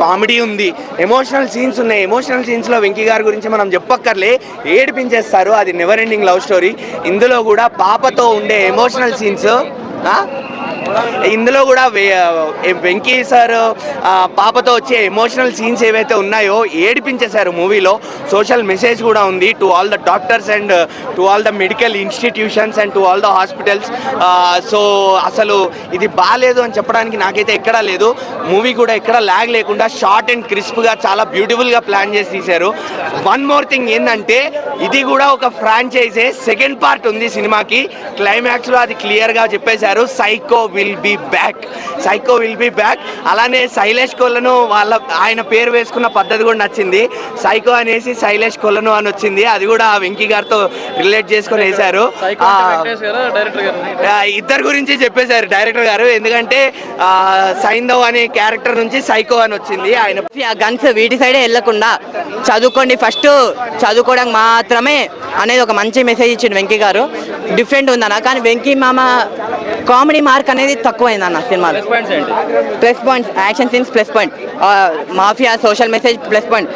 Comedy ఉంది, emotional scenes ఉన్నాయి. Emotional సీన్స్లో Venky గారి గురించి మనం చెప్పక్కర్లే, ఏడిపించేస్తారు. అది నెవర్ ఎండింగ్ లవ్ స్టోరీ. ఇందులో కూడా పాపతో ఉండే ఎమోషనల్ సీన్స్, ఇందులో కూడా వెంకీ సార్ పాపతో వచ్చే ఎమోషనల్ సీన్స్ ఏవైతే ఉన్నాయో ఏడిపించేశారు మూవీలో. సోషల్ మెసేజ్ కూడా ఉంది to all the doctors and to all the medical institutions and to all the hospitals. So అసలు ఇది బాగాలేదు అని చెప్పడానికి నాకైతే ఎక్కడా లేదు. మూవీ కూడా ఎక్కడ ల్యాగ్ లేకుండా షార్ట్ అండ్ క్రిస్ప్గా చాలా బ్యూటిఫుల్గా ప్లాన్ చేసి తీశారు. వన్ మోర్ థింగ్ ఏంటంటే ఇది కూడా ఒక ఫ్రాంచైజే. సెకండ్ పార్ట్ ఉంది సినిమాకి. క్లైమాక్స్లో అది క్లియర్గా చెప్పేశారు, psycho will be back, psycho will be back. అలానే శైలేష్ కొలను ఆయన పేరు వేసుకున్న పద్ధతి కూడా నచ్చింది. సైకో అనేసి శైలేష్ కొలను అని వచ్చింది, అది కూడా వెంకీ గారితో రిలేట్ చేసుకొని వేశారు. ఇద్దరు గురించి చెప్పేశారు డైరెక్టర్ గారు, ఎందుకంటే సైంధవ్ అనే క్యారెక్టర్ నుంచి సైకో అని వచ్చింది. ఆయన గన్స్ వీటి సైడే వెళ్ళకుండా చదువుకోండి, ఫస్ట్ చదువుకోవడానికి మాత్రమే అనేది ఒక మంచి మెసేజ్ ఇచ్చిండు వెంకీ గారు. డిఫరెంట్ ఉందన్న, కానీ వెంకీ మామ కామెడీ మార్క్ అనేది తక్కువైందన్న సినిమాలో. Plus points, action scenes plus point, mafia social message plus point,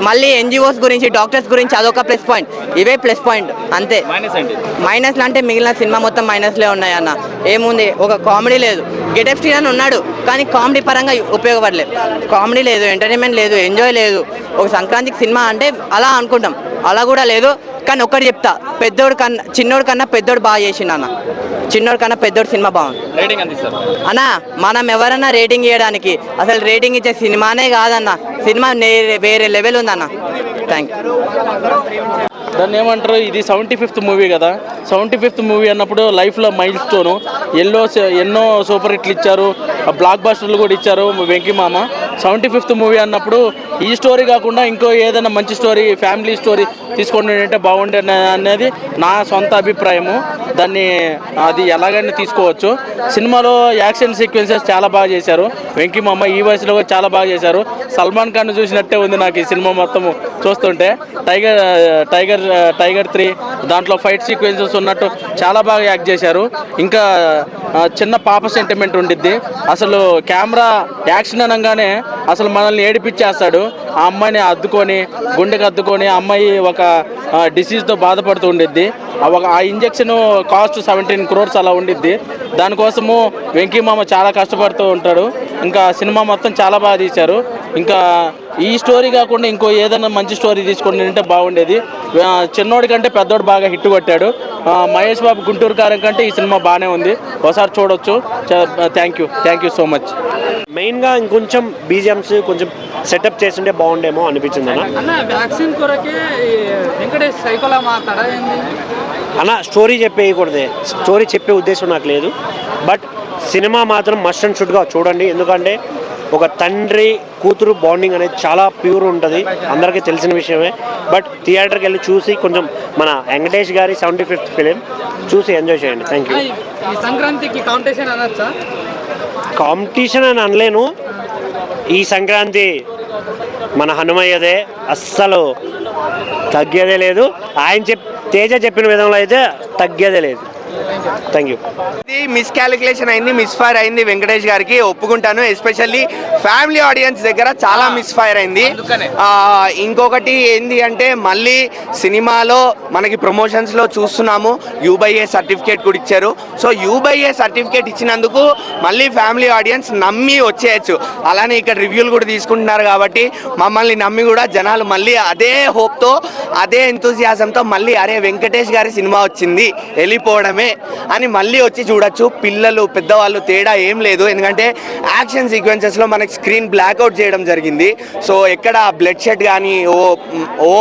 మళ్ళీ ఎన్జిఓస్ గురించి డాక్టర్స్ గురించి అదొక ప్లస్ పాయింట్, ఇవే ప్లస్ పాయింట్ అంతే. మైనస్లు అంటే మిగిలిన సినిమా మొత్తం మైనస్లే ఉన్నాయన్న. ఏముంది, ఒక కామెడీ లేదు. గెటప్ స్టీన్ ఉన్నాడు కానీ కామెడీ పరంగా ఉపయోగపడలేదు. కామెడీ లేదు, ఎంటర్టైన్మెంట్ లేదు, ఎంజాయ్ లేదు. ఒక సంక్రాంతికి సినిమా అంటే అలా అనుకుంటాం, అలా కూడా లేదు. కానీ ఒక్కటి చెప్తా, పెద్దోడు కన్నా చిన్నోడు కన్నా పెద్దోడు బాగా చేసిండు అన్న. చిన్నోడు కన్నా పెద్దోడు సినిమా బాగుంది అన్న. మనం ఎవరన్నా రేటింగ్ ఇవ్వడానికి అసలు రేటింగ్ ఇచ్చే సినిమానే కాదన్న, సినిమా వేరే లెవెల్ ఉందన్న. Thank you. దాన్ని ఏమంటారు, ఇది 75th మూవీ కదా. 75th మూవీ అన్నప్పుడు లైఫ్లో మైల్ స్టోను. ఎన్నో సూపర్ హిట్లు ఇచ్చారు, బ్లాక్ బస్టర్లు కూడా ఇచ్చారు వెంకీ మామ. 75th మూవీ అన్నప్పుడు ఈ స్టోరీ కాకుండా ఇంకో ఏదైనా మంచి స్టోరీ, ఫ్యామిలీ స్టోరీ తీసుకొని అంటే బాగుండే అనేది నా సొంత అభిప్రాయము. దాన్ని అది ఎలాగైనా తీసుకోవచ్చు. సినిమాలో యాక్షన్ సీక్వెన్సెస్ చాలా బాగా చేశారు వెంకీ మామ. ఈ వయసులో కూడా చాలా బాగా చేశారు. సల్మాన్ ఖాన్ చూసినట్టే ఉంది నాకు ఈ సినిమా మొత్తం చూస్తుంటే. టైగర్ 3 దాంట్లో ఫైట్ సీక్వెన్సెస్ ఉన్నట్టు చాలా బాగా యాక్ట్ చేశారు. ఇంకా చిన్న పాప సెంటిమెంట్ ఉండిద్ది. అసలు కెమెరా యాక్షన్ అనగానే అసలు మనల్ని ఏడిపించేస్తాడు. ఆ అమ్మాయిని అద్దుకొని, గుండెకి అద్దుకొని, ఆ అమ్మాయి ఒక డిసీజ్తో బాధపడుతూ ఉండిద్ది. ఆ ఇంజెక్షన్ కాస్ట్ 17 crores అలా ఉండిద్ది. దానికోసము వెంకీ మామ చాలా కష్టపడుతూ ఉంటాడు. ఇంకా సినిమా మొత్తం చాలా బాగా తీశారు. ఇంకా ఈ స్టోరీ కాకుండా ఇంకో ఏదైనా మంచి స్టోరీ తీసుకొని అంటే బాగుండేది. చిన్నోడి కంటే పెద్దోడు బాగా హిట్ కొట్టాడు. మహేష్ బాబు గుంటూరు కారం కంటే ఈ సినిమా బాగానే ఉంది, ఒకసారి చూడొచ్చు. Thank you so much. మెయిన్గా ఇంకొంచెం బీజిఎమ్స్ కొంచెం సెటప్ చేస్తుంటే బాగుండేమో అనిపించింది అన్న. స్టోరీ చెప్పేయకూడదే, స్టోరీ చెప్పే ఉద్దేశం నాకు లేదు. బట్ సినిమా మాత్రం మస్ట్ అండ్ షుడ్గా చూడండి. ఎందుకంటే ఒక తండ్రి కూతురు బాండింగ్ అనేది చాలా ప్యూర్ ఉంటుంది, అందరికీ తెలిసిన విషయమే. బట్ థియేటర్కి వెళ్ళి చూసి కొంచెం మన వెంకటేష్ గారి 75th ఫిలిం చూసి ఎంజాయ్ చేయండి. Thank you. సంక్రాంతికి కాంపిటీషన్ అనొచ్చా? కాంపిటీషన్ అని అనలేను. ఈ సంక్రాంతి మన హనుమయ్యదే, అస్సలు తగ్గేదే లేదు. ఆయన తేజ చెప్పిన విధంలో అయితే తగ్గేదే లేదు. Thank you. ఇది మిస్కాలిక్యులేషన్ అయింది, మిస్ఫైర్ అయింది వెంకటేష్ గారికి, ఒప్పుకుంటాను. ఎస్పెషల్లీ ఫ్యామిలీ ఆడియన్స్ దగ్గర చాలా మిస్ఫైర్ అయింది. ఇంకొకటి ఏంది అంటే మళ్ళీ సినిమాలో మనకి ప్రమోషన్స్లో చూస్తున్నాము U/A సర్టిఫికేట్ కూడా ఇచ్చారు. సో U/A సర్టిఫికేట్ ఇచ్చినందుకు మళ్ళీ ఫ్యామిలీ ఆడియన్స్ నమ్మి వచ్చేయచ్చు. అలానే ఇక్కడ రివ్యూలు కూడా తీసుకుంటున్నారు కాబట్టి మమ్మల్ని నమ్మి కూడా జనాలు మళ్ళీ అదే హోప్తో, అదే ఎంతూజియాజంతో మళ్ళీ అరే వెంకటేష్ గారి సినిమా వచ్చింది వెళ్ళిపోవడమే అని మళ్ళీ వచ్చి చూడొచ్చు. పిల్లలు పెద్దవాళ్ళు తేడా ఏం లేదు. ఎందుకంటే యాక్షన్ సీక్వెన్సెస్లో మనకి స్క్రీన్ బ్లాక్అవుట్ చేయడం జరిగింది. సో ఎక్కడ బ్లడ్ షెడ్ కానీ ఓ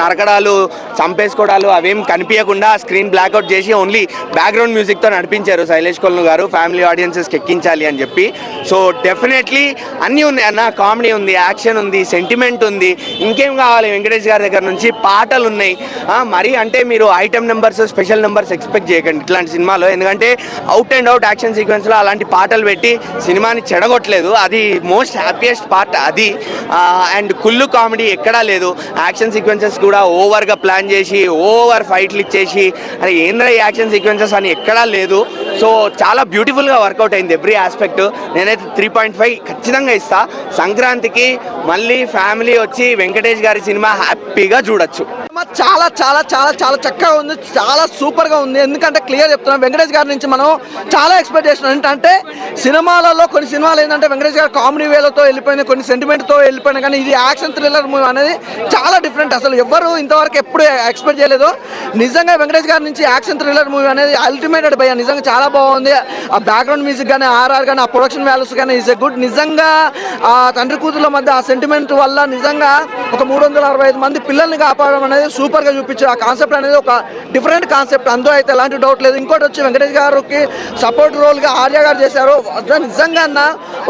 నరకడాలు, చంపేసుకోవడాలు అవేం కనిపించకుండా స్క్రీన్ బ్లాక్అవుట్ చేసి ఓన్లీ బ్యాక్గ్రౌండ్ మ్యూజిక్తో నడిపించారు శైలేష్ కొలను గారు, ఫ్యామిలీ ఆడియన్సెస్కి ఎక్కించాలి అని చెప్పి. సో డెఫినెట్లీ అన్నీ ఉన్నాయి అన్న. కామెడీ ఉంది, యాక్షన్ ఉంది, సెంటిమెంట్ ఉంది. ఇంకేం కావాలి వెంకటేష్ గారి దగ్గర నుంచి? పాటలు ఉన్నాయి. మరి అంటే మీరు item numbers, special numbers expect చేయకండి ఇట్లాంటి సినిమాలో. ఎందుకంటే అవుట్ అండ్ అవుట్ యాక్షన్ సీక్వెన్స్లో అలాంటి పాటలు పెట్టి సినిమాని చెడగొట్టలేదు. అది మోస్ట్ హ్యాపీయెస్ట్ పార్ట్ అది. అండ్ కుళ్ళు కామెడీ ఎక్కడా లేదు. యాక్షన్ సీక్వెన్సెస్ కూడా ఓవర్గా ప్లాన్ చేసి ఓవర్ ఫైట్లు ఇచ్చేసి అరే ఏంద్రా ఈ యాక్షన్ సీక్వెన్సెస్ అని ఎక్కడా లేదు. సో చాలా బ్యూటిఫుల్గా వర్కౌట్ అయింది ఎవ్రీ ఆస్పెక్ట్. నేనైతే 3.5 ఖచ్చితంగా ఇస్తా. సంక్రాంతికి మళ్ళీ ఫ్యామిలీ వచ్చి వెంకటేష్ గారి సినిమా హ్యాపీగా చూడొచ్చు. చాలా చాలా చాలా చాలా చక్కగా ఉంది, చాలా సూపర్గా ఉంది. ఎందుకంటే క్లియర్ చెప్తున్నాం, వెంకటేష్ గారి నుంచి మనం చాలా ఎక్స్పెక్ట్ చేస్తున్నాం. ఏంటంటే సినిమాలలో కొన్ని సినిమాలు ఏంటంటే వెంకటేష్ గారు కామెడీ వేలతో వెళ్ళిపోయినాయి, కొన్ని సెంటిమెంట్తో వెళ్ళిపోయినాయి. కానీ ఇది యాక్షన్ థ్రిల్లర్ మూవీ అనేది చాలా డిఫరెంట్. అసలు ఎవ్వరు ఇంతవరకు ఎప్పుడు ఎక్స్పెక్ట్ చేయలేదు. నిజంగా వెంకటేష్ గారి నుంచి యాక్షన్ థ్రిల్లర్ మూవీ అనేది అల్టిమేటెడ్ భయ్య. నిజంగా చాలా బాగుంది. ఆ బ్యాక్గ్రౌండ్ మ్యూజిక్ కానీ, ఆర్ఆర్ కానీ, ఆ ప్రొడక్షన్ వాల్యూస్ కానీ ఈజ్ ఎ గుడ్. నిజంగా ఆ తండ్రి కూతుర్ల మధ్య ఆ సెంటిమెంట్ వల్ల నిజంగా ఒక 365 మంది పిల్లల్ని కాపాడడం అనేది సూపర్గా చూపించారు. ఆ కాన్సెప్ట్ అనేది ఒక డిఫరెంట్ కాన్సెప్ట్, అందులో అయితే ఎలాంటి డౌట్ లేదు. ఇంకోటి వచ్చి వెంకటేష్ గారికి సపోర్ట్ రోల్గా ఆర్య గారు చేశారు. నిజంగా అన్న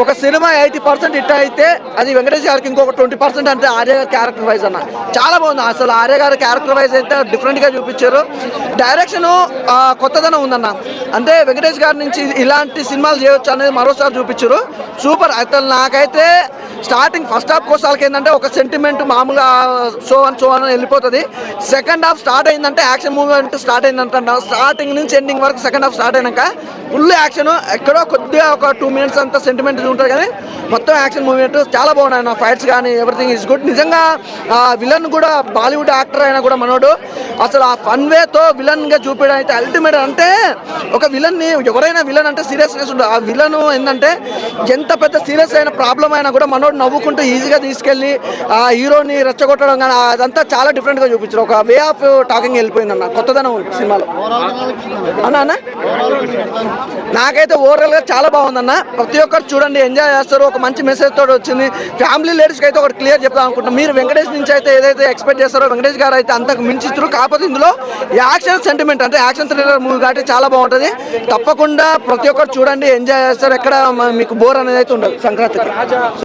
ఒక సినిమా 80% హిట్ అయితే అది వెంకటేష్ గారికి ఇంకొక 20% అంటే ఆర్య గారి క్యారెక్టర్ వైజ్ అన్న చాలా బాగుంది. అసలు ఆర్య గారి క్యారెక్టర్ వైజ్ అయితే డిఫరెంట్గా చూపించారు. డైరెక్షన్ కొత్తదనం ఉందన్న. అంటే వెంకటేష్ గారి నుంచి ఇలాంటి సినిమాలు చేయొచ్చు అనేది మరోసారి చూపించారు. సూపర్. అయితే నాకైతే స్టార్టింగ్ ఫస్ట్ హాఫ్ కోసాలకి ఏంటంటే ఒక సెంటిమెంట్ మామూలుగా సో అని వెళ్ళిపోతుంది. సెకండ్ హాఫ్ స్టార్ట్ అయిందంటే యాక్షన్ మూమెంట్ స్టార్ట్ అయిందంటే స్టార్టింగ్ నుంచి ఎండింగ్ వరకు సెకండ్ హాఫ్ స్టార్ట్ అయినాక ఫుల్ యాక్షన్. ఎక్కడో కొద్దిగా ఒక 2 మినిట్స్ అంతా సెంటిమెంట్ ఉంటుంది కానీ మొత్తం యాక్షన్ మూమెంట్ చాలా బాగున్నాయి. నా ఫైట్స్ కానీ ఎవ్రీథింగ్ ఈజ్ గుడ్. నిజంగా విలన్ కూడా బాలీవుడ్ యాక్టర్ అయినా కూడా మనోడు అసలు ఆ ఫన్ వేతో విలన్గా చూపించడం అయితే అల్టిమేట్. అంటే ఒక విలన్ని ఎవరైనా విలన్ అంటే సీరియస్నెస్ ఉంటుంది. ఆ విలన్ ఏంటంటే ఎంత పెద్ద సీరియస్ అయిన ప్రాబ్లం అయినా కూడా మనోడు నవ్వుకుంటూ ఈజీగా తీసుకెళ్ళి ఆ హీరోని రెచ్చగొట్టడం కానీ అదంతా చాలా డిఫరెంట్గా చూపించారు. ఒక వే ఆఫ్ టాకింగ్ వెళ్ళిపోయింది అన్న. కొత్తదనం ఉంది సినిమాలో అన్న. నాకైతే ఓవరాల్గా చాలా బాగుందన్న. ప్రతి ఒక్కరు చూడండి, ఎంజాయ్ చేస్తారు. ఒక మంచి మెసేజ్ తోటి వచ్చింది. ఫ్యామిలీ లేడీస్కి అయితే ఒకటి క్లియర్ చెప్తాను అనుకుంటున్నాను. మీరు వెంకటేష్ నుంచి అయితే ఏదైతే ఎక్స్పెక్ట్ చేస్తారో వెంకటేష్ గారు అయితే అంతకు మించిస్తారు. కాకపోతే ఇందులో యాక్షన్ సెంటిమెంట్ అంటే యాక్షన్ థ్రిల్లర్ మూవీ కాబట్టి చాలా బాగుంటుంది. తప్పకుండా ప్రతి ఒక్కరు చూడండి, ఎంజాయ్ చేస్తారు. ఎక్కడ మీకు బోర్ అనేది అయితే ఉండదు సంక్రాంతికి.